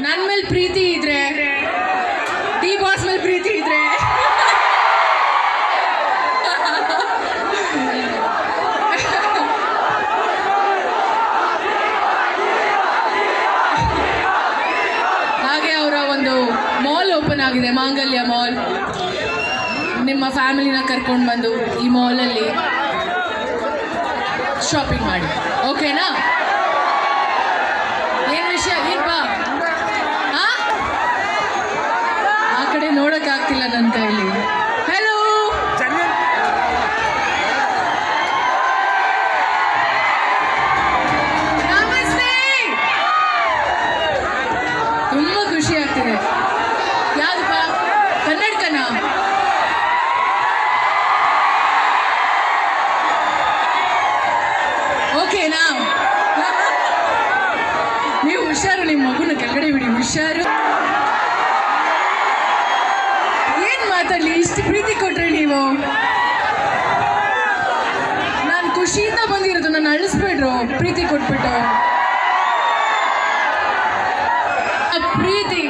ನನ್ನ ಮೇಲೆ ಪ್ರೀತಿ ಇದ್ರೆ, ಡಿ ಬಾಸ್ ಮೇಲೆ ಪ್ರೀತಿ ಇದ್ರೆ, ಹಾಗೆ ಅವರ ಒಂದು ಮಾಲ್ ಓಪನ್ ಆಗಿದೆ, ಮಾಂಗಲ್ಯ ಮಾಲ್. ನಿಮ್ಮ ಫ್ಯಾಮಿಲಿನ ಕರ್ಕೊಂಡು ಬಂದು ಈ ಮಾಲಲ್ಲಿ ಶಾಪಿಂಗ್ ಮಾಡಿ, ಓಕೆನಾ? ಏನು ವಿಷಯ? ಏನು ಬಾ, ಆ ಕಡೆ ನೋಡೋಕ್ಕಾಗ್ತಿಲ್ಲ ನನ್ನ ಕೈಲಿ. ಹಲೋ, ನಮಸ್ತೆ. ತುಂಬ ಖುಷಿ ಆಗ್ತಿದೆ. ಯಾವ್ದಪ್ಪ? ಕನ್ನಡಕನಾ? ಓಕೆನಾ? ನೀವು ಹುಷಾರು, ನಿಮ್ಮ ಮಗುನ ಕೆಳಗಡೆ ಬಿಡಿ, ಹುಷಾರು. ಏನ್ ಮಾತಾಡ್ಲಿ, ಇಷ್ಟು ಪ್ರೀತಿ ಕೊಟ್ರಿ ನೀವು. ನಾನು ಖುಷಿಯಿಂದ ಬಂದಿರೋದು, ನಾನು ಅಳಿಸ್ಬೇಡ್ರು ಪ್ರೀತಿ ಕೊಟ್ಬಿಟ್ಟು. ಆ ಪ್ರೀತಿ